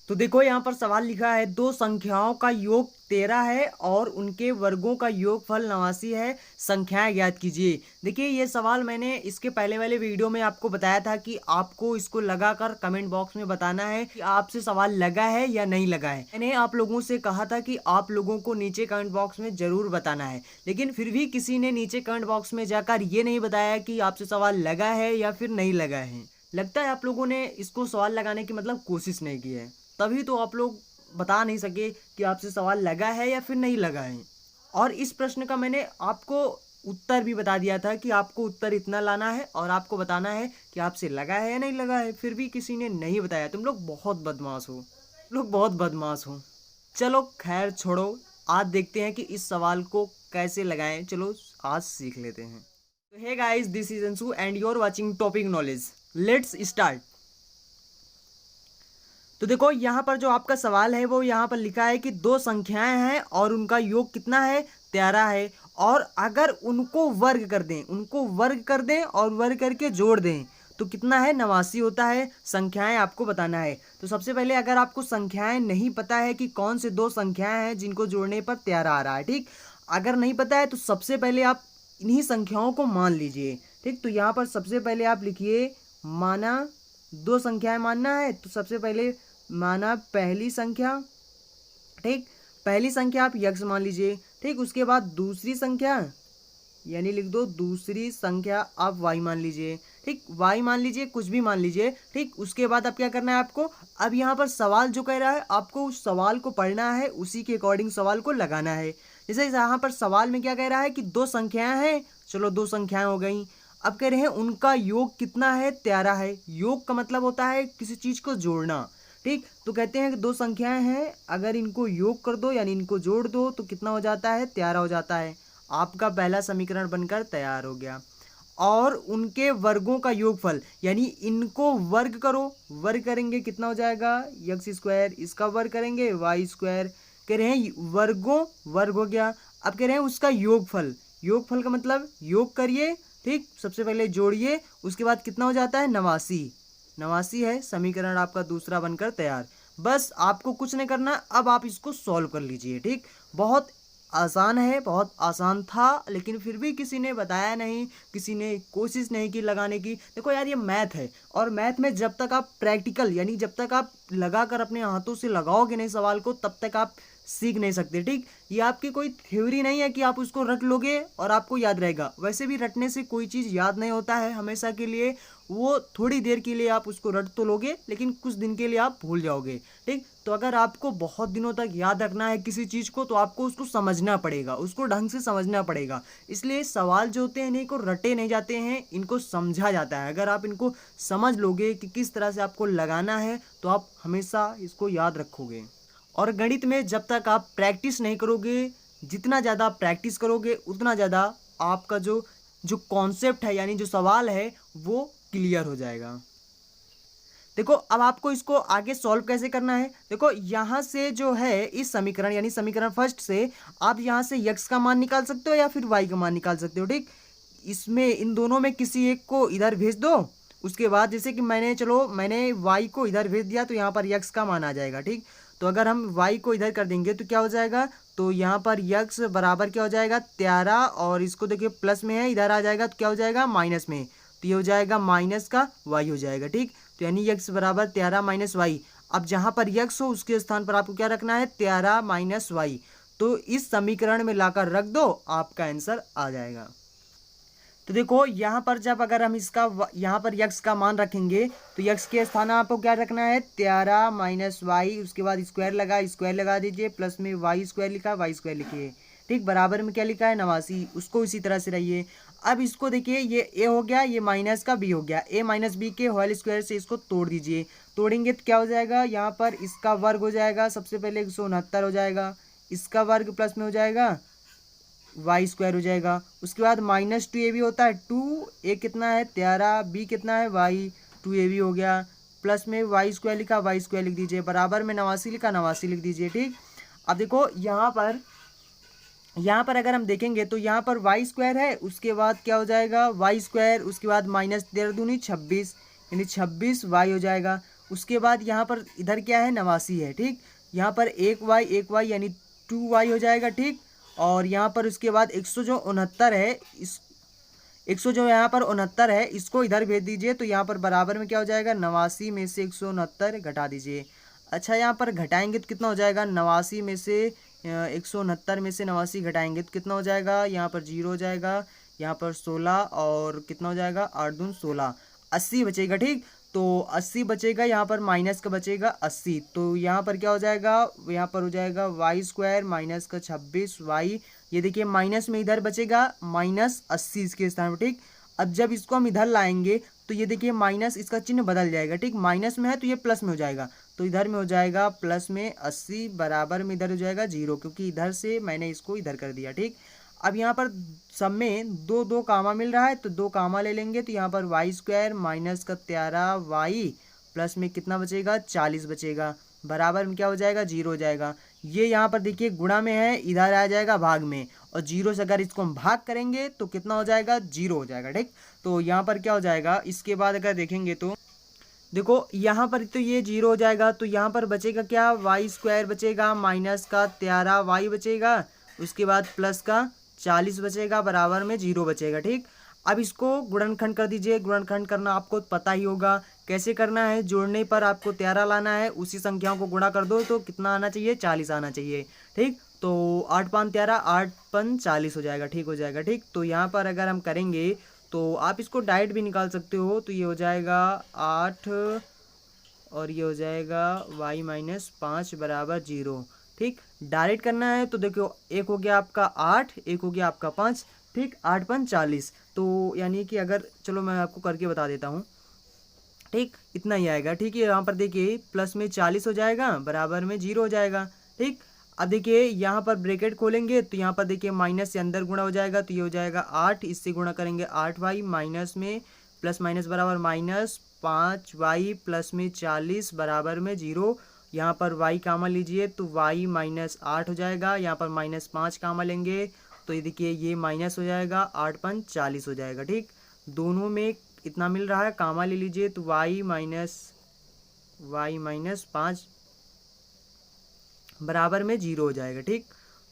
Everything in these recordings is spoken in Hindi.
तो देखो यहाँ पर सवाल लिखा है, दो संख्याओं का योग 13 है और उनके वर्गों का योगफल 89 है, संख्याएं ज्ञात कीजिए। देखिए ये सवाल मैंने इसके पहले वाले वीडियो में आपको बताया था कि आपको इसको लगाकर कमेंट बॉक्स में बताना है कि आपसे सवाल लगा है या नहीं लगा है। मैंने आप लोगों से कहा था कि आप लोगों को नीचे कमेंट बॉक्स में जरूर बताना है, लेकिन फिर भी किसी ने नीचे कमेंट बॉक्स में जाकर ये नहीं बताया कि आपसे सवाल लगा है या फिर नहीं लगा है। लगता है आप लोगों ने इसको सवाल लगाने की मतलब कोशिश नहीं की है, तभी तो आप लोग बता नहीं सके कि आपसे सवाल लगा है या फिर नहीं लगा है। और इस प्रश्न का मैंने आपको उत्तर भी बता दिया था कि आपको उत्तर इतना लाना है और आपको बताना है कि आपसे लगा है या नहीं लगा है, फिर भी किसी ने नहीं बताया। तुम लोग बहुत बदमाश हो, तुम लोग बहुत बदमाश हो। चलो खैर छोड़ो, आज देखते हैं कि इस सवाल को कैसे लगाएं। चलो आज सीख लेते हैं। तो hey guys, this is Anshu and you are watching topic knowledge. Let's start. तो देखो यहाँ पर जो आपका सवाल है वो यहाँ पर लिखा है कि दो संख्याएं हैं और उनका योग कितना है, 13 है। और अगर उनको वर्ग कर दें और वर्ग करके जोड़ दें तो कितना है, 89 होता है। संख्याएं आपको बताना है। तो सबसे पहले अगर आपको संख्याएं नहीं पता है कि कौन से दो संख्याएं हैं जिनको जोड़ने पर 13 आ रहा है, ठीक, अगर नहीं पता है तो सबसे पहले आप इन्हीं संख्याओं को मान लीजिए। ठीक, तो यहाँ पर सबसे पहले आप लिखिए, माना दो संख्याएं मानना है तो सबसे पहले माना पहली संख्या, ठीक, पहली संख्या आप यक्स मान लीजिए। ठीक, उसके बाद दूसरी संख्या यानी लिख दो दूसरी संख्या आप वाई मान लीजिए। ठीक, वाई मान लीजिए, कुछ भी मान लीजिए। ठीक, उसके बाद अब क्या करना है आपको, अब यहाँ पर सवाल जो कह रहा है आपको उस सवाल को पढ़ना है, उसी के अकॉर्डिंग सवाल को लगाना है। जैसे यहाँ पर सवाल में क्या कह रहा है कि दो संख्याएं हैं, चलो दो संख्याएं हो गई। अब कह रहे हैं उनका योग कितना है, 13 है। योग का मतलब होता है किसी चीज को जोड़ना। ठीक, तो कहते हैं कि दो संख्याएं हैं, अगर इनको योग कर दो यानी इनको जोड़ दो तो कितना हो जाता है, 13 हो जाता है। आपका पहला समीकरण बनकर तैयार हो गया। और उनके वर्गों का योगफल यानी इनको वर्ग करो, वर्ग करेंगे कितना हो जाएगा, एक्स स्क्वायर, इसका वर्ग करेंगे वाई स्क्वायर। कह रहे हैं वर्गों, वर्ग हो गया। अब कह रहे हैं उसका योगफल, योगफल का मतलब योग करिए। ठीक, सबसे पहले जोड़िए, उसके बाद कितना हो जाता है, 89। 89 है, समीकरण आपका दूसरा बनकर तैयार। बस आपको कुछ नहीं करना, अब आप इसको सॉल्व कर लीजिए। ठीक, बहुत आसान है, बहुत आसान था, लेकिन फिर भी किसी ने बताया नहीं, किसी ने कोशिश नहीं की लगाने की। देखो यार ये मैथ है, और मैथ में जब तक आप प्रैक्टिकल यानी जब तक आप लगाकर अपने हाथों से लगाओगे नहीं सवाल को, तब तक आप सीख नहीं सकते। ठीक, ये आपकी कोई थ्योरी नहीं है कि आप उसको रट लोगे और आपको याद रहेगा। वैसे भी रटने से कोई चीज़ याद नहीं होता है हमेशा के लिए, वो थोड़ी देर के लिए आप उसको रट तो लोगे, लेकिन कुछ दिन के लिए आप भूल जाओगे। ठीक, तो अगर आपको बहुत दिनों तक याद रखना है किसी चीज़ को तो आपको उसको समझना पड़ेगा, उसको ढंग से समझना पड़ेगा। इसलिए सवाल जो होते हैं इनको रटे नहीं जाते हैं, इनको समझा जाता है। अगर आप इनको समझ लोगे कि किस तरह से आपको लगाना है तो आप हमेशा इसको याद रखोगे। और गणित में जब तक आप प्रैक्टिस नहीं करोगे, जितना ज़्यादा प्रैक्टिस करोगे उतना ज़्यादा आपका जो जो कॉन्सेप्ट है यानी जो सवाल है वो क्लियर हो जाएगा। देखो अब आपको इसको आगे सॉल्व कैसे करना है। देखो यहाँ से जो है इस समीकरण यानी समीकरण फर्स्ट से आप यहाँ से यक्स का मान निकाल सकते हो या फिर वाई का मान निकाल सकते हो। ठीक, इसमें इन दोनों में किसी एक को इधर भेज दो। उसके बाद जैसे कि मैंने वाई को इधर भेज दिया तो यहाँ पर यक्स का मान आ जाएगा। ठीक, तो अगर हम वाई को इधर कर देंगे तो क्या हो जाएगा, तो यहाँ पर यक्स बराबर क्या हो जाएगा, 13, और इसको देखिए प्लस में है, इधर आ जाएगा तो क्या हो जाएगा, माइनस में, तो ये हो जाएगा माइनस का वाई हो जाएगा। ठीक, तो यानी यक्स बराबर 13 माइनस वाई। अब जहाँ पर यक्स हो उसके स्थान पर आपको क्या रखना है, 13 माइनस वाई। तो इस समीकरण में लाकर रख दो, आपका आंसर आ जाएगा। तो देखो यहाँ पर जब अगर हम यहाँ पर यक्स का मान रखेंगे तो यक्स के स्थान आपको क्या रखना है, 13 माइनस वाई, उसके बाद स्क्वायर लगा दीजिए, प्लस में वाई स्क्वायर लिखा, वाई स्क्वायर लिखिए। ठीक, बराबर में क्या लिखा है, 89, उसको इसी तरह से रहिए। अब इसको देखिए, ये ए हो गया, ये माइनस का बी हो गया, ए माइनस बी के होल स्क्वायर से इसको तोड़ दीजिए। तोड़ेंगे तो क्या हो जाएगा, यहाँ पर इसका वर्ग हो जाएगा, सबसे पहले 169 हो जाएगा, इसका वर्ग प्लस में हो जाएगा वाई स्क्वायर हो जाएगा। उसके बाद -2ab होता है, 2a कितना है 13, b कितना है वाई, 2ab हो गया, प्लस में वाई स्क्वायर लिखा, वाई स्क्वायर लिख दीजिए, बराबर में 89 लिखा, 89 लिख दीजिए। ठीक, अब देखो यहाँ पर अगर हम देखेंगे तो यहाँ पर वाई स्क्वायर है, उसके बाद क्या हो जाएगा वाई स्क्वायर, उसके बाद -13 दूनी 26 यानी 26 वाई हो जाएगा। उसके बाद यहाँ पर इधर क्या है 89 है, ठीक। यहाँ पर 1y यानी 2y हो जाएगा, ठीक। और यहाँ पर उसके बाद 169 है, इस 100 जो यहाँ पर 69 है इसको इधर भेज दीजिए, तो यहाँ पर बराबर में क्या हो जाएगा 89 में से 169 घटा दीजिए। अच्छा यहाँ पर घटाएंगे तो कितना हो जाएगा 89 में से 169 में से 89 घटाएंगे तो कितना हो जाएगा, यहाँ पर 0 हो जाएगा, यहाँ पर 16 और कितना हो जाएगा 8 दूनी 16, 80 बचेगा, ठीक। तो 80 बचेगा, यहाँ पर माइनस का बचेगा 80, तो यहाँ पर क्या हो जाएगा, यहाँ पर हो जाएगा y² माइनस का 26y, ये देखिए माइनस में इधर बचेगा -80 इसके स्थान पर, ठीक। अब जब इसको हम इधर लाएंगे तो ये देखिए माइनस इसका चिन्ह बदल जाएगा, ठीक। माइनस में है तो ये प्लस में हो जाएगा, तो इधर में हो जाएगा प्लस में 80 बराबर में इधर हो जाएगा 0, क्योंकि इधर से मैंने इसको इधर कर दिया, ठीक। अब यहाँ पर सब में दो दो कामा मिल रहा है तो 2 कामा ले लेंगे, तो यहाँ पर y² माइनस का 13y प्लस में कितना बचेगा 40 बचेगा, बराबर में क्या हो जाएगा 0 हो जाएगा। ये यहाँ पर देखिए गुणा में है, इधर आ जाएगा भाग में, और 0 से अगर इसको हम भाग करेंगे तो कितना हो जाएगा 0 हो जाएगा, ठीक। तो यहाँ पर क्या हो जाएगा, इसके बाद अगर देखेंगे तो देखो यहाँ पर तो ये 0 हो जाएगा, तो यहाँ पर बचेगा क्या y² बचेगा माइनस का 13y बचेगा, उसके बाद प्लस का 40 बचेगा, बराबर में 0 बचेगा, ठीक। अब इसको गुणनखंड कर दीजिए, गुणनखंड करना आपको पता ही होगा कैसे करना है, जोड़ने पर आपको 13 लाना है, उसी संख्याओं को गुणा कर दो तो कितना आना चाहिए 40 आना चाहिए, ठीक। तो 8 5 13 8 5 40 हो जाएगा, ठीक हो जाएगा, ठीक। तो यहाँ पर अगर हम करेंगे तो आप इसको डायरेक्ट भी निकाल सकते हो, तो ये हो जाएगा 8 और ये हो जाएगा y-5 बराबर 0, ठीक। डायरेक्ट करना है तो देखो एक हो गया आपका 8, एक हो गया आपका 5, ठीक। 8 5 40, तो यानी कि अगर चलो मैं आपको करके बता देता हूँ, ठीक। इतना ही आएगा, ठीक है। यहाँ पर देखिए प्लस में 40 हो जाएगा, बराबर में 0 हो जाएगा, ठीक। अब देखिए यहाँ पर ब्रैकेट खोलेंगे तो यहाँ पर देखिए माइनस से अंदर गुणा हो जाएगा, तो ये हो जाएगा 8, इससे गुणा करेंगे 8y माइनस में प्लस माइनस बराबर -5y प्लस में 40 बराबर में 0। यहाँ पर y कामा लीजिए तो y -8 हो जाएगा, यहाँ पर -5 कामा लेंगे तो ये देखिए ये माइनस हो जाएगा, 8 5 40 हो जाएगा, ठीक। दोनों में इतना मिल रहा है, कामा ले लीजिए तो y -5 बराबर में 0 हो जाएगा, ठीक।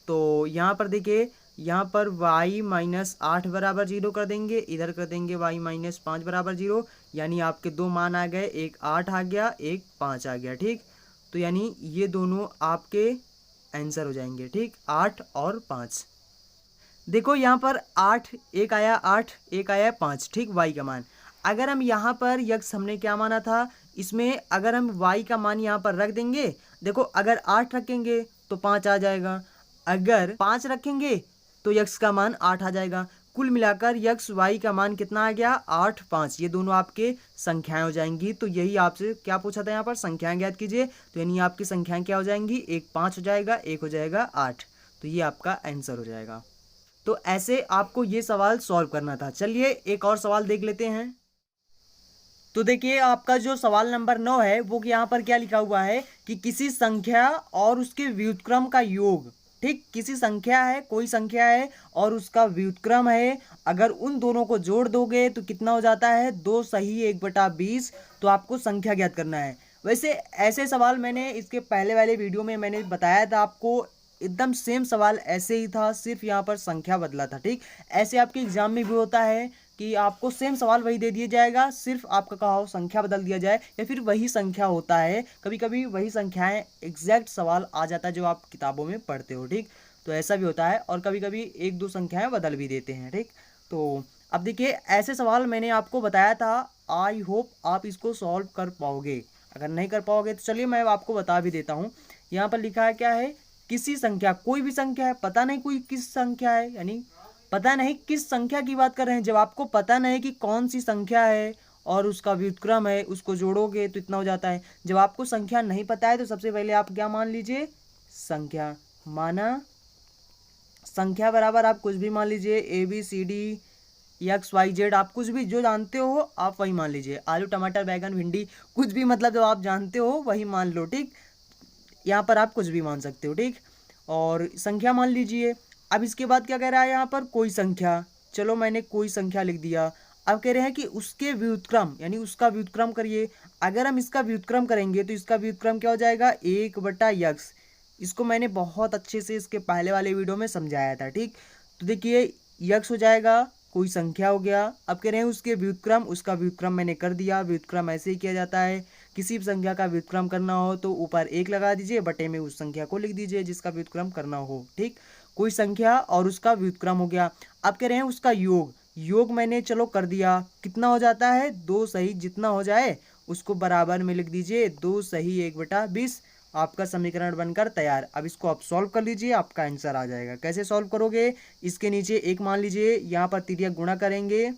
तो यहाँ पर देखिए यहाँ पर y-8 बराबर 0 कर देंगे, इधर कर देंगे y-5 बराबर 0, यानी आपके दो मान आ गए, एक 8 आ गया, एक 5 आ गया, ठीक। तो यानी ये दोनों आपके आंसर हो जाएंगे, ठीक, 8 और 5। देखो यहाँ पर 8 एक आया 8 एक आया 5, ठीक, y का मान। अगर हम यहाँ पर यक्स हमने क्या माना था, इसमें अगर हम y का मान यहाँ पर रख देंगे, देखो अगर 8 रखेंगे तो 5 आ जाएगा, अगर 5 रखेंगे तो यक्स का मान 8 आ जाएगा। कुल मिलाकर यक्स y का मान कितना आ गया 8 5, ये दोनों आपके संख्याएं हो जाएंगी। तो यही आपसे क्या पूछा था यहाँ पर, संख्याएं ज्ञात कीजिए, तो यानी आपकी संख्याएं क्या हो जाएंगी, एक 5 हो जाएगा, एक हो जाएगा 8, तो ये आपका आंसर हो जाएगा। तो ऐसे आपको ये सवाल सॉल्व करना था। चलिए एक और सवाल देख लेते हैं। तो देखिए आपका जो सवाल नंबर 9 है वो यहाँ पर क्या लिखा हुआ है कि किसी संख्या और उसके व्युत्क्रम का योग, ठीक, किसी संख्या है, कोई संख्या है और उसका व्युत्क्रम है, अगर उन दोनों को जोड़ दोगे तो कितना हो जाता है 2 सही 1/20, तो आपको संख्या ज्ञात करना है। वैसे ऐसे सवाल मैंने इसके पहले वाले वीडियो में मैंने बताया था आपको, एकदम सेम सवाल ऐसे ही था, सिर्फ यहाँ पर संख्या बदला था, ठीक। ऐसे आपके एग्जाम में भी होता है कि आपको सेम सवाल वही दे दिया जाएगा, सिर्फ आपका कहा हो संख्या बदल दिया जाए, या फिर वही संख्या होता है, कभी कभी वही संख्याएं एग्जैक्ट सवाल आ जाता है जो आप किताबों में पढ़ते हो, ठीक। तो ऐसा भी होता है, और कभी कभी 1-2 संख्याएं बदल भी देते हैं, ठीक। तो अब देखिए ऐसे सवाल मैंने आपको बताया था, आई होप आप इसको सॉल्व कर पाओगे। अगर नहीं कर पाओगे तो चलिए मैं आपको बता भी देता हूँ। यहाँ पर लिखा है क्या है, किसी संख्या, कोई भी संख्या है, पता नहीं कोई किस संख्या है, यानी पता नहीं किस संख्या की बात कर रहे हैं। जब आपको पता नहीं कि कौन सी संख्या है और उसका व्युत्क्रम है, उसको जोड़ोगे तो इतना हो जाता है। जब आपको संख्या नहीं पता है तो सबसे पहले आप क्या मान लीजिए, संख्या माना, संख्या बराबर आप कुछ भी मान लीजिए, ABCD XYZ, आप कुछ भी जो जानते हो आप वही मान लीजिए, आलू टमाटर बैगन भिंडी कुछ भी, मतलब जो आप जानते हो वही मान लो, ठीक। यहाँ पर आप कुछ भी मान सकते हो, ठीक, और संख्या मान लीजिए। अब इसके बाद क्या कह रहा है यहाँ पर, कोई संख्या, चलो मैंने कोई संख्या लिख दिया। अब कह रहे हैं कि उसके व्युत्क्रम यानी उसका व्युत्क्रम करिए। अगर हम इसका व्युत्क्रम करेंगे तो इसका व्युत्क्रम क्या हो जाएगा, 1/x। इसको मैंने बहुत अच्छे से इसके पहले वाले वीडियो में समझाया था, ठीक। तो देखिए x हो जाएगा, कोई संख्या हो गया। अब कह रहे हैं उसके व्युत्क्रम, उसका व्युत्क्रम मैंने कर दिया। व्युत्क्रम ऐसे ही किया जाता है, किसी भी संख्या का व्युत्क्रम करना हो तो ऊपर 1 लगा दीजिए, बटे में उस संख्या को लिख दीजिए जिसका व्युत्क्रम करना हो, ठीक। कोई संख्या और उसका व्युत्क्रम हो गया। अब कह रहे हैं उसका योग, योग मैंने चलो कर दिया। कितना हो जाता है, 2 सही जितना हो जाए उसको बराबर में लिख दीजिए, 2 सही 1/20। आपका समीकरण बनकर तैयार। अब इसको आप सॉल्व कर लीजिए, आपका आंसर आ जाएगा। कैसे सॉल्व करोगे, इसके नीचे एक मान लीजिए, यहाँ पर तिर्यक गुणा करेंगे,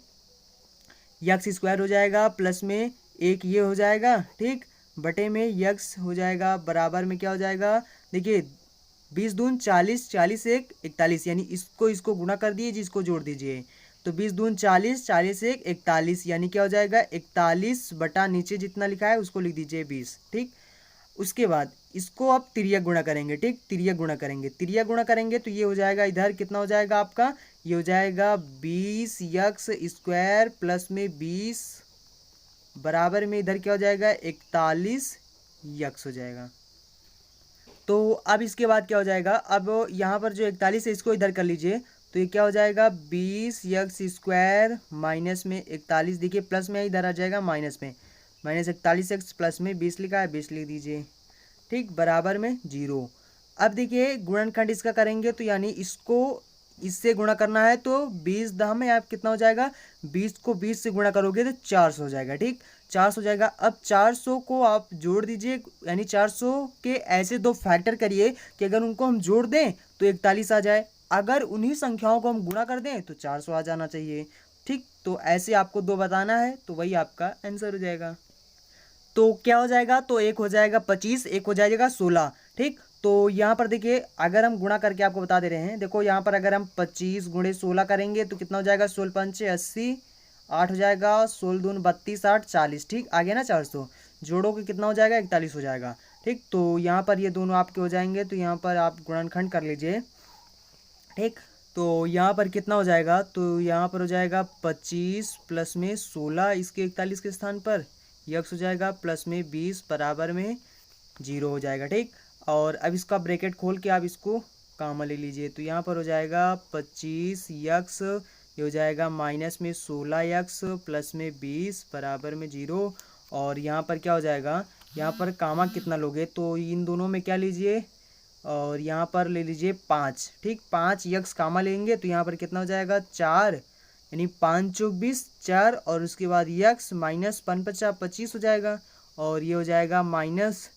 x² हो जाएगा, प्लस में एक ये हो जाएगा, ठीक, बटे में x हो जाएगा, बराबर में क्या हो जाएगा, देखिए 20 दून 40, 40 1 41, यानी इसको गुणा कर दिए, जिसको जोड़ दीजिए। तो 20 दून 40, 40 1 41, यानी क्या हो जाएगा 41 बटा नीचे जितना लिखा है उसको लिख दीजिए 20, ठीक। उसके बाद इसको आप तिर्यक गुणा करेंगे, ठीक, तिर्यक गुणा करेंगे, तिर्यक गुणा करेंगे तो ये हो जाएगा, इधर कितना हो जाएगा आपका, ये हो जाएगा 20x² प्लस में 20 बराबर में इधर क्या हो जाएगा 41x हो जाएगा। तो अब इसके बाद क्या हो जाएगा, अब यहाँ पर जो 41 है इसको इधर कर लीजिए, तो ये क्या हो जाएगा 20x² माइनस में 41, देखिए प्लस में इधर आ जाएगा माइनस में, -41x प्लस में 20 लिखा है, 20 लिख दीजिए, ठीक, बराबर में 0। अब देखिए गुणनखंड इसका करेंगे तो यानी इसको इससे गुणा करना है, तो 20 10 में आप कितना हो जाएगा, 20 को 20 से गुणा करोगे तो 400 हो जाएगा, ठीक, 400 हो जाएगा। अब 400 को आप जोड़ दीजिए, यानी 400 के ऐसे दो फैक्टर करिए कि अगर उनको हम जोड़ दें तो 41 आ जाए, अगर उन्हीं संख्याओं को हम गुणा कर दें तो 400 आ जाना चाहिए, ठीक। तो ऐसे आपको दो बताना है, तो वही आपका आंसर हो जाएगा। तो क्या हो जाएगा, तो एक हो जाएगा 25, एक हो जाएगा 16, ठीक। तो यहाँ पर देखिए अगर हम गुणा करके आपको बता दे रहे हैं, देखो यहाँ पर अगर हम 25 × 16 करेंगे तो कितना हो जाएगा, 16 पंचे 80, 8 हो जाएगा, 16 दून 32, 8 40, ठीक, आ गया ना 400, जोड़ो कि कितना हो जाएगा 41 हो जाएगा, ठीक। तो यहाँ पर ये दोनों आपके हो जाएंगे, तो यहाँ पर आप गुणनखंड कर लीजिए, ठीक। तो यहाँ पर कितना हो जाएगा, तो यहाँ पर हो जाएगा 25 प्लस में 16 इसके 41 के स्थान पर, x हो जाएगा, प्लस में 20 बराबर में 0 हो जाएगा, ठीक। और अब इसका ब्रैकेट खोल के आप इसको कामा ले लीजिए, तो यहाँ पर हो जाएगा 25x, ये हो जाएगा माइनस में 16x प्लस में 20 बराबर में 0। और यहाँ पर क्या हो जाएगा, यहाँ पर कामा कितना लोगे, तो इन दोनों में क्या लीजिए, और यहाँ पर ले लीजिए 5, ठीक, 5x कामा लेंगे तो यहाँ पर कितना हो जाएगा 4, यानी 5 चौक 20 4, और उसके बाद x माइनस 5 50 25 हो जाएगा, और ये हो जाएगा माइनस,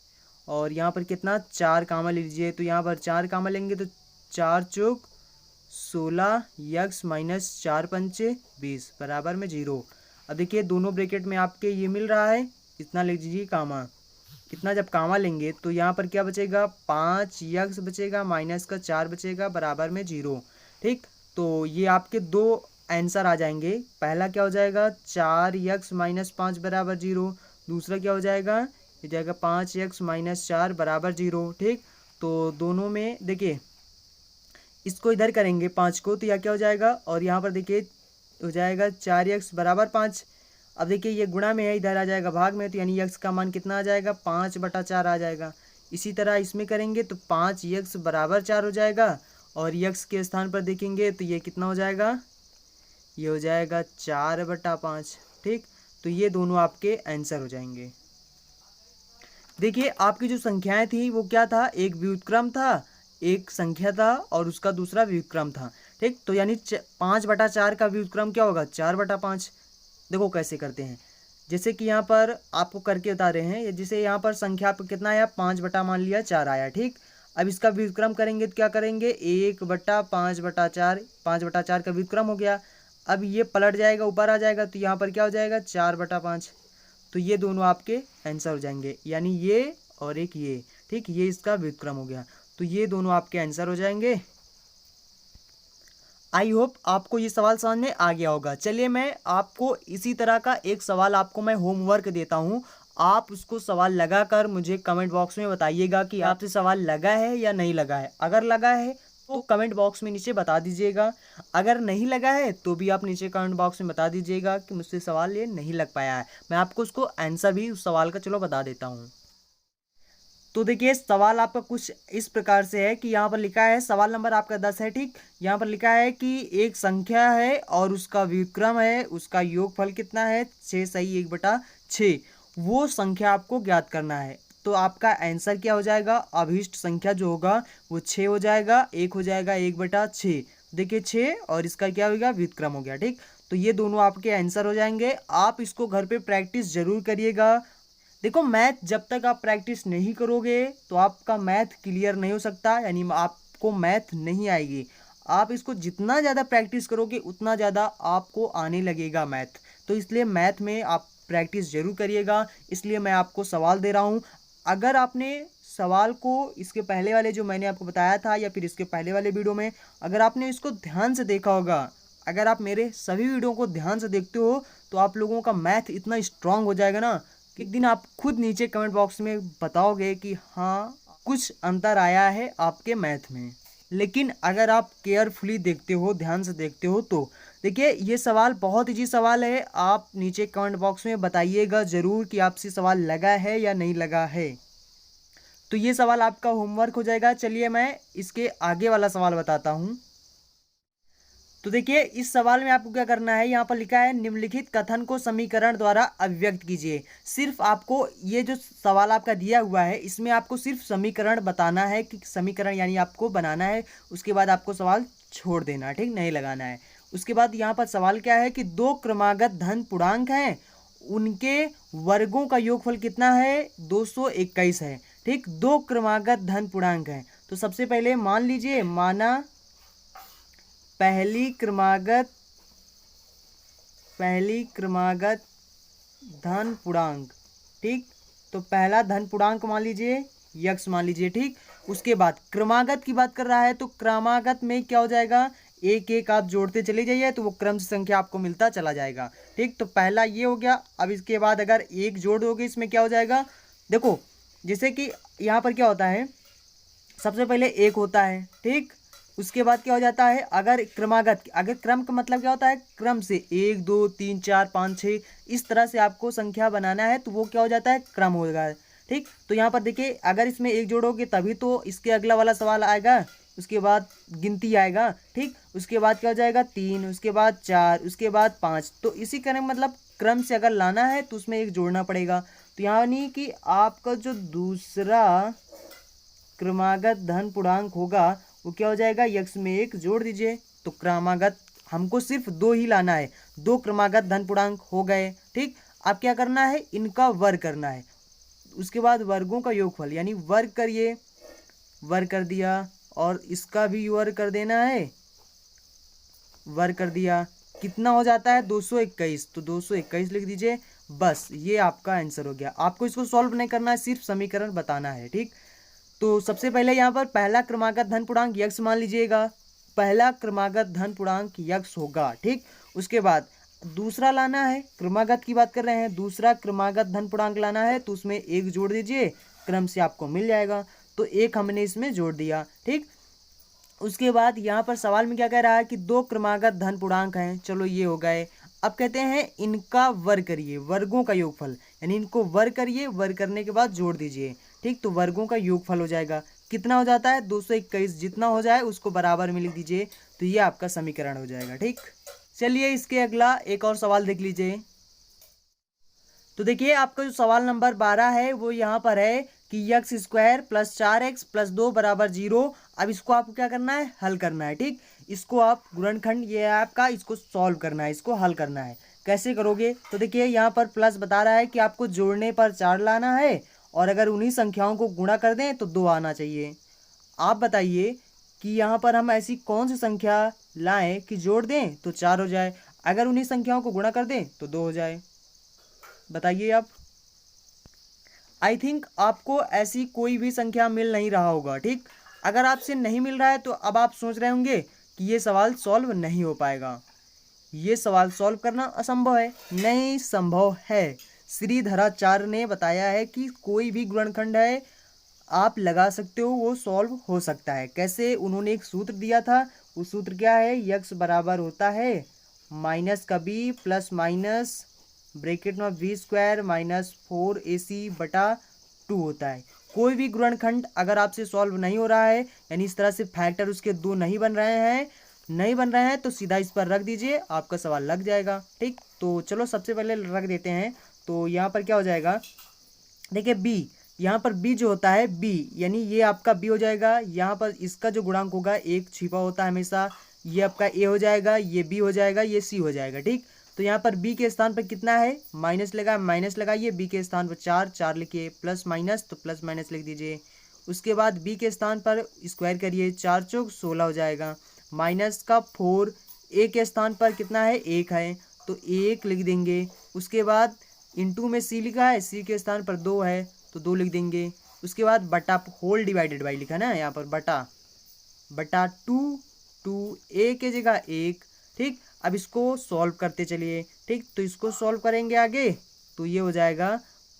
और यहाँ पर कितना 4 कामा ले लीजिए, तो यहाँ पर 4 कामा लेंगे तो 4 चौक 16 x माइनस 4 पंचे 20 बराबर में 0। अब देखिए दोनों ब्रैकेट में आपके ये मिल रहा है, इतना ले लीजिए कामा, इतना जब कामा लेंगे तो यहाँ पर क्या बचेगा 5x बचेगा, माइनस का 4 बचेगा बराबर में 0, ठीक। तो ये आपके दो आंसर आ जाएंगे, पहला क्या हो जाएगा 4x माइनस 5 बराबर 0, दूसरा क्या हो जाएगा, ये जाएगा 5x माइनस 4 बराबर 0, ठीक। तो दोनों में देखिए इसको इधर करेंगे 5 को, तो यह क्या हो जाएगा, और यहाँ पर देखिए हो जाएगा 4x बराबर 5। अब देखिए ये गुणा में है, इधर आ जाएगा भाग में, तो यानी x का मान कितना आ जाएगा 5/4 आ जाएगा। इसी तरह इसमें करेंगे तो 5x बराबर 4 हो जाएगा, और x के स्थान पर देखेंगे तो ये कितना हो जाएगा, ये हो जाएगा 4/5, ठीक। तो ये दोनों आपके आंसर हो जाएंगे। देखिए आपकी जो संख्याएं थी वो क्या था, एक व्युत्क्रम था, एक संख्या था, और उसका दूसरा व्युत्क्रम था, ठीक। तो यानी 5/4 का व्युत्क्रम क्या होगा 4/5। देखो कैसे करते हैं, जैसे कि यहाँ पर आपको करके बता रहे हैं, जैसे यहाँ पर संख्या पर कितना आया 5 बटा मान लिया 4 आया, ठीक। अब इसका व्युत्क्रम करेंगे तो क्या करेंगे 1/5/4, 5/4 का व्युत्क्रम हो गया। अब ये पलट जाएगा ऊपर आ जाएगा, तो यहाँ पर क्या हो जाएगा 4/5। तो ये दोनों आपके आंसर हो जाएंगे, यानी ये और एक ये, ठीक, ये इसका व्युत्क्रम हो गया, तो ये दोनों आपके आंसर हो जाएंगे। आई होप आपको ये सवाल समझ में आ गया होगा। चलिए मैं आपको इसी तरह का एक सवाल आपको मैं होमवर्क देता हूँ, आप उसको सवाल लगाकर मुझे कमेंट बॉक्स में बताइएगा कि आपसे सवाल लगा है या नहीं लगा है। अगर लगा है तो कमेंट बॉक्स में नीचे बता दीजिएगा। अगर नहीं लगा है तो भी आप नीचे कमेंट बॉक्स में बता दीजिएगा कि मुझसे सवाल ये नहीं लग पाया है। मैं आपको उसको आंसर भी उस सवाल का चलो बता देता हूँ। तो देखिए सवाल आपका कुछ इस प्रकार से है कि यहाँ पर लिखा है, सवाल नंबर आपका 10 है, ठीक। यहाँ पर लिखा है कि एक संख्या है और उसका व्युत्क्रम है, उसका योगफल कितना है 6 सही 1/6, वो संख्या आपको ज्ञात करना है। तो आपका आंसर क्या हो जाएगा, अभिष्ट संख्या जो होगा वो 6 हो जाएगा, 1 हो जाएगा 1/6। देखिए 6 और इसका क्या हो गया व्युत्क्रम हो गया, ठीक। तो ये दोनों आपके आंसर हो जाएंगे। आप इसको घर पे प्रैक्टिस जरूर करिएगा। देखो मैथ जब तक आप प्रैक्टिस नहीं करोगे तो आपका मैथ क्लियर नहीं हो सकता, यानी आपको मैथ नहीं आएगी। आप इसको जितना ज़्यादा प्रैक्टिस करोगे उतना ज़्यादा आपको आने लगेगा मैथ। तो इसलिए मैथ में आप प्रैक्टिस जरूर करिएगा। इसलिए मैं आपको सवाल दे रहा हूँ। अगर आपने सवाल को इसके पहले वाले जो मैंने आपको बताया था या फिर इसके पहले वाले वीडियो में अगर आपने इसको ध्यान से देखा होगा, अगर आप मेरे सभी वीडियो को ध्यान से देखते हो तो आप लोगों का मैथ इतना स्ट्रांग हो जाएगा ना कि एक दिन आप खुद नीचे कमेंट बॉक्स में बताओगे कि हाँ कुछ अंतर आया है आपके मैथ में। लेकिन अगर आप केयरफुली देखते हो, ध्यान से देखते हो, तो देखिए ये सवाल बहुत इजी सवाल है। आप नीचे कमेंट बॉक्स में बताइएगा ज़रूर कि आपसे सवाल लगा है या नहीं लगा है। तो ये सवाल आपका होमवर्क हो जाएगा। चलिए मैं इसके आगे वाला सवाल बताता हूँ। तो देखिए इस सवाल में आपको क्या करना है, यहाँ पर लिखा है निम्नलिखित कथन को समीकरण द्वारा अभिव्यक्त कीजिए। सिर्फ आपको ये जो सवाल आपका दिया हुआ है इसमें आपको सिर्फ समीकरण बताना है कि समीकरण यानी आपको बनाना है। उसके बाद आपको सवाल छोड़ देना, ठीक, नहीं लगाना है। उसके बाद यहाँ पर सवाल क्या है कि दो क्रमागत धन पूर्णांक हैं, उनके वर्गों का योगफल कितना है 221 है, ठीक। दो क्रमागत धन पूर्णांक हैं। तो सबसे पहले मान लीजिए, माना पहली क्रमागत धन पूर्णांक, ठीक। तो पहला धन पूर्णांक मान लीजिए यक्स मान लीजिए, ठीक। उसके बाद क्रमागत की बात कर रहा है तो क्रमागत में क्या हो जाएगा, एक एक आप जोड़ते चले जाइए तो वो क्रम से संख्या आपको मिलता चला जाएगा, ठीक। तो पहला ये हो गया। अब इसके बाद अगर एक जोड़ दोगे इसमें क्या हो जाएगा, देखो जैसे कि यहाँ पर क्या होता है, सबसे पहले एक होता है, ठीक। उसके बाद क्या हो जाता है, अगर क्रमागत, अगर क्रम का मतलब क्या होता है, क्रम से 1 2 3 4 5 6 इस तरह से आपको संख्या बनाना है तो वो क्या हो जाता है, क्रम होगा, ठीक। तो यहाँ पर देखिए अगर इसमें एक जोड़ोगे तभी तो इसके अगला वाला सवाल आएगा, उसके बाद गिनती आएगा, ठीक। उसके बाद क्या हो जाएगा 3, उसके बाद 4, उसके बाद 5। तो इसी क्रम मतलब क्रम से अगर लाना है तो उसमें एक जोड़ना पड़ेगा। तो यानी कि आपका जो दूसरा क्रमागत धन पूर्णांक होगा वो क्या हो जाएगा, यक्स में एक जोड़ दीजिए। तो क्रमागत हमको सिर्फ दो ही लाना है, दो क्रमागत धन पूर्णांक हो गए, ठीक। अब क्या करना है, इनका वर्ग करना है। उसके बाद वर्गों का योगफल यानी वर्ग करिए, वर्ग कर दिया, और इसका भी वर्ग कर देना है, वर्ग कर दिया, कितना हो जाता है 221। तो 221 लिख दीजिए। बस ये आपका आंसर हो गया। आपको इसको सॉल्व नहीं करना है, सिर्फ समीकरण बताना है, ठीक। तो सबसे पहले यहाँ पर पहला क्रमागत धन पूर्णांक यक्स मान लीजिएगा, पहला क्रमागत धन पूर्णांक यक्स होगा, ठीक। उसके बाद दूसरा लाना है, क्रमागत की बात कर रहे हैं, दूसरा क्रमागत धन पूर्णांक लाना है तो उसमें एक जोड़ दीजिए, क्रम से आपको मिल जाएगा। तो एक हमने इसमें जोड़ दिया, ठीक। उसके बाद यहाँ पर सवाल में क्या कह रहा है कि दो क्रमागत धन पूर्णांक हैं, चलो ये हो गए। अब कहते हैं इनका वर्ग करिए, वर्गों का योगफल, यानी इनको वर्ग करिए, वर्ग करने के बाद जोड़ दीजिए, ठीक। तो वर्गों का योगफल हो जाएगा, कितना हो जाता है 221, जितना हो जाए उसको बराबर में लिख दीजिए। तो ये आपका समीकरण हो जाएगा, ठीक। चलिए इसके अगला एक और सवाल देख लीजिए। तो देखिए आपका जो सवाल नंबर 12 है वो यहाँ पर है कि x square plus 4x plus 2 बराबर 0। अब इसको आपको क्या करना है, हल करना है, ठीक। इसको आप गुणनखंड ये है आपका, इसको सॉल्व करना है, इसको हल करना है। कैसे करोगे, तो देखिए यहाँ पर प्लस बता रहा है कि आपको जोड़ने पर 4 लाना है और अगर उन्हीं संख्याओं को गुणा कर दें तो 2 आना चाहिए। आप बताइए कि यहाँ पर हम ऐसी कौन सी संख्या लाएं कि जोड़ दें तो 4 हो जाए, अगर उन्हीं संख्याओं को गुणा कर दें तो 2 हो जाए। बताइए आप। आई थिंक आपको ऐसी कोई भी संख्या मिल नहीं रहा होगा, ठीक। अगर आपसे नहीं मिल रहा है तो अब आप सोच रहे होंगे कि ये सवाल सॉल्व नहीं हो पाएगा, ये सवाल सॉल्व करना असंभव है। नहीं, संभव है। श्रीधराचार्य ने बताया है कि कोई भी गुणनखंड है आप लगा सकते हो, वो सॉल्व हो सकता है। कैसे? उन्होंने एक सूत्र दिया था, वो सूत्र क्या है, यक्स बराबर होता है माइनस का बी प्लस माइनस ब्रैकेट में बी स्क्वायर माइनस 4ac बटा 2 होता है। कोई भी गुणनखंड अगर आपसे सॉल्व नहीं हो रहा है, यानी इस तरह से फैक्टर उसके दो नहीं बन रहे हैं तो सीधा इस पर रख दीजिए, आपका सवाल लग जाएगा। ठीक, तो चलो सबसे पहले रख देते हैं। तो यहाँ पर क्या हो जाएगा, देखिए बी, यहाँ पर बी जो होता है बी, यानी ये आपका बी हो जाएगा। यहाँ पर इसका जो गुणांक होगा एक छिपा होता है हमेशा, ये आपका ए हो जाएगा, ये बी हो जाएगा, ये सी हो जाएगा। ठीक, तो यहाँ पर बी के स्थान पर कितना है, माइनस लगाइए, बी के स्थान पर 4 लिखिए, प्लस माइनस तो प्लस माइनस लिख दीजिए। उसके बाद बी के स्थान पर स्क्वायर करिए, 4 चौक 16 हो जाएगा, माइनस का 4, ए के स्थान पर कितना है, 1 है तो 1 लिख देंगे। उसके बाद इनटू में सी लिखा है, सी के स्थान पर 2 है तो 2 लिख देंगे। उसके बाद बटा होल डिवाइडेड बाई लिखा ना यहाँ पर, बटा 2 ए के जगह 1। ठीक, अब इसको सॉल्व करते चलिए। ठीक, तो इसको सॉल्व करेंगे आगे, तो ये हो जाएगा,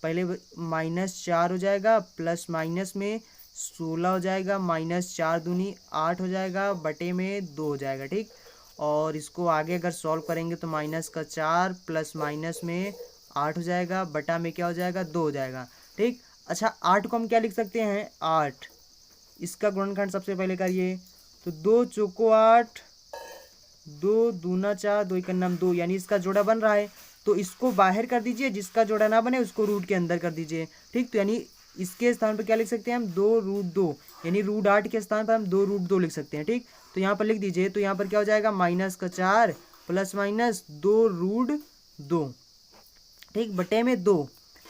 पहले -4 हो जाएगा, प्लस माइनस में 16 हो जाएगा, -4 दूनी 8 हो जाएगा, बटे में 2 हो जाएगा। ठीक, और इसको आगे अगर सॉल्व करेंगे तो -4 प्लस माइनस में 8 हो जाएगा, बटा में क्या हो जाएगा, 2 हो जाएगा। ठीक, अच्छा 8 को हम क्या लिख सकते हैं, 8, इसका गुणनखंड सबसे पहले करिए, तो 2 चौको 8, 2 दूना 4, 2 एकम 2, यानी इसका जोड़ा बन रहा है तो इसको बाहर कर दीजिए, जिसका जोड़ा ना बने उसको रूट के अंदर कर दीजिए। ठीक, तो यानी इसके स्थान पर क्या लिख सकते हैं हम, 2√2, यानी √8 के स्थान पर हम 2√2 लिख सकते हैं। ठीक, तो यहाँ पर लिख दीजिए, तो यहाँ पर क्या हो जाएगा, -4 प्लस माइनस 2√2, ठीक, बटे में 2।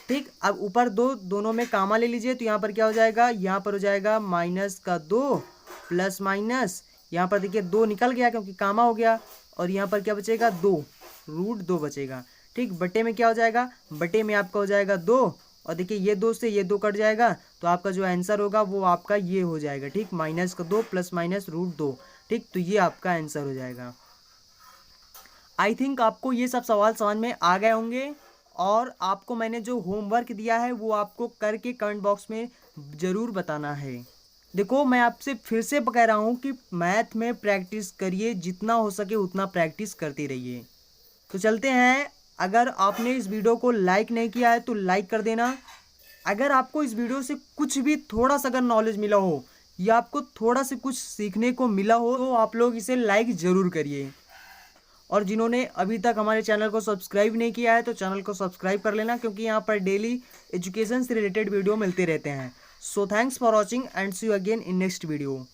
ठीक, अब ऊपर 2 दोनों में कामा ले लीजिए, तो यहाँ पर क्या हो जाएगा, यहाँ पर हो जाएगा -2 प्लस माइनस, यहाँ पर देखिए 2 निकल गया क्योंकि कामा हो गया, और यहाँ पर क्या बचेगा, 2√2 बचेगा। ठीक, बटे में क्या हो जाएगा, बटे में आपका हो जाएगा 2, और देखिए ये 2 से ये 2 कट जाएगा, तो आपका जो आंसर होगा वो आपका ये हो जाएगा। ठीक, -2 प्लस माइनस √2। ठीक, तो ये आपका आंसर हो जाएगा। आई थिंक आपको ये सब सवाल समझ में आ गए होंगे, और आपको मैंने जो होमवर्क दिया है वो आपको करके कमेंट बॉक्स में ज़रूर बताना है। देखो, मैं आपसे फिर से कह रहा हूँ कि मैथ में प्रैक्टिस करिए, जितना हो सके उतना प्रैक्टिस करते रहिए। तो चलते हैं, अगर आपने इस वीडियो को लाइक नहीं किया है तो लाइक कर देना। अगर आपको इस वीडियो से कुछ भी थोड़ा सा अगर नॉलेज मिला हो या आपको थोड़ा सा कुछ सीखने को मिला हो तो आप लोग इसे लाइक ज़रूर करिए। और जिन्होंने अभी तक हमारे चैनल को सब्सक्राइब नहीं किया है तो चैनल को सब्सक्राइब कर लेना, क्योंकि यहाँ पर डेली एजुकेशन से रिलेटेड वीडियो मिलते रहते हैं। So thanks for watching and see you again in next video.